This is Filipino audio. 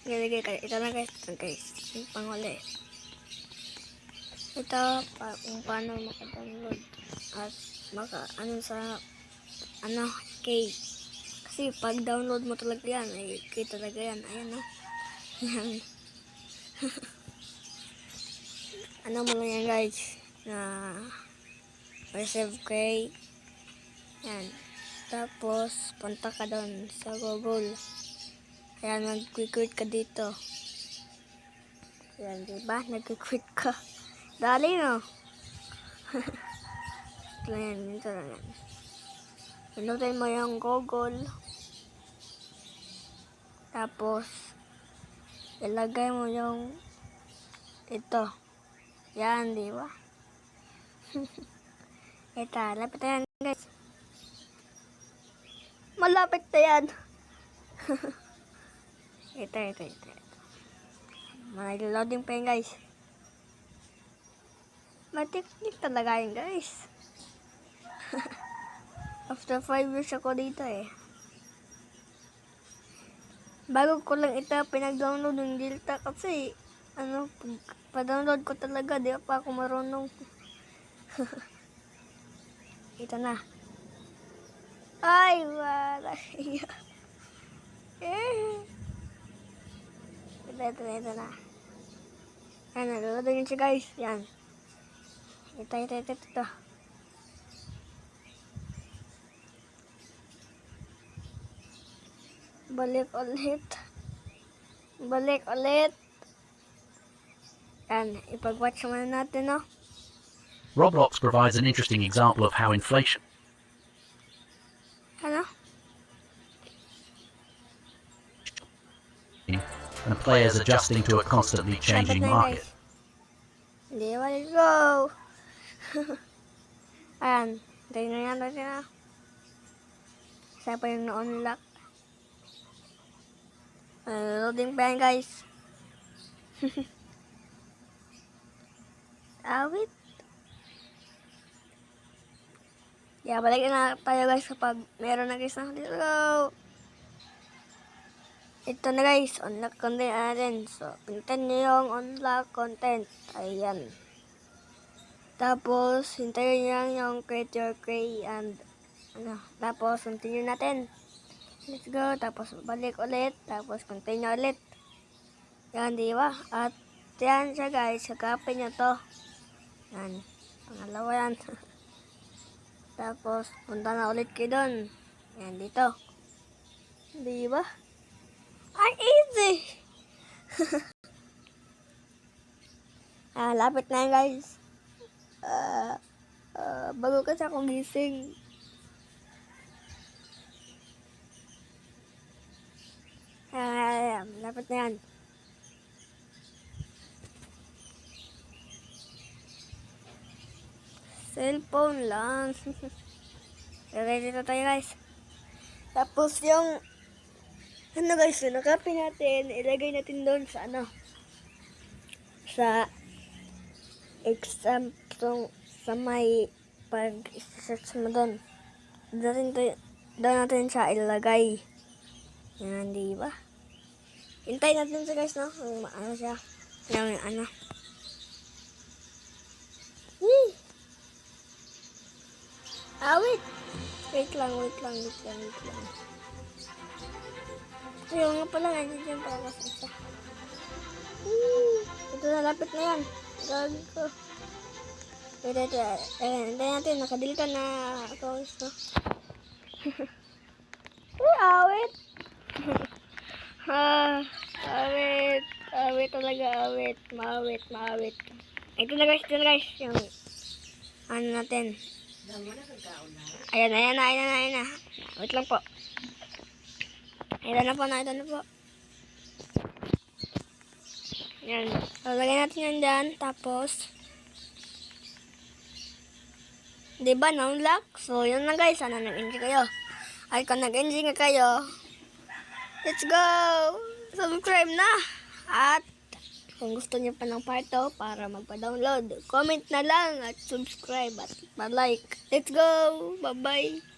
Ito na guys. Ito guys. Yung panguli. Ito, kung paano maka-download. At key. Kasi pag download mo talaga yan, ay key talaga yan. Ayan no. Yan. Mo lang yan guys. Na receive key. Yan. Tapos, punta ka doon sa Google. Ayan, nag-quit ka dito. Ayan, diba? Nag-quit ka. Dali, no? Ito lang yan. Pinutin mo yung Google. Tapos, ilagay mo yung ito. Yan, diba? Ito, lapit na yan, guys. Malapit na yan. Ito. Loading pa yun guys. Matiknik talaga yun guys. After 5 years ako dito eh. Bago ko lang ito pinag-download ng Delta kasi pa-download ko talaga, di pa ako marunong. Ito na. Ay, wala. Ito na. Yan, nalulod yun siya guys. Yan. Ito. Balik ulit. Yan, ipag-watch muna natin, no? Roblox provides an interesting example of how inflation and players adjusting to a constantly changing market. Let's go! Ayan, tingnan na. Isa pa yung na-unlock. Loading pa yan guys. Awit. Balik na tayo guys kapag meron na guys. Let's go! Ito na guys, unlock content natin. So, pintan nyo yung unlock content. Ayan. Tapos, hintayin nyo yung create your key and tapos, continue natin. Let's go. Tapos, balik ulit. Tapos, continue ulit. Yan, diba? At, yan siya guys. Sagapin nyo to. Yan. Pangalawa yan. Tapos, punta na ulit kayo dun. Yan, dito. Diba? Ay, easy! Lapit na yan guys. Bago kasi akong gising. Lapit na yan. Cellphone lang. Ready na tayo guys. Tapos yung guys, nakapin natin, ilagay natin doon sa sa exam, sa may pag-search mo doon. Doon natin siya ilagay. Yan, diba? Hintayin natin siya guys, no? Siya. Yung Wait lang. Ayun nga pala, nandiyan pala kasi siya. Ito na, lapit na yan. Gagawin ko. Ito. Ayan, natin, nakadilita na ako. Awit. Awit talaga, awit. Maawit. Ito na guys, yung natin. Ayan na. Wait lang po. Ito na po. Yan. Lalagay natin yan dyan. Tapos, diba, na-unlock? So, yun na guys. Sana nag-enjoy kayo. Ay, kung nag-enjoy nga kayo, let's go! Subscribe na! At, kung gusto niyo pa ng part 2 para magpa-download, comment na lang at subscribe at pa-like. Let's go! Bye-bye!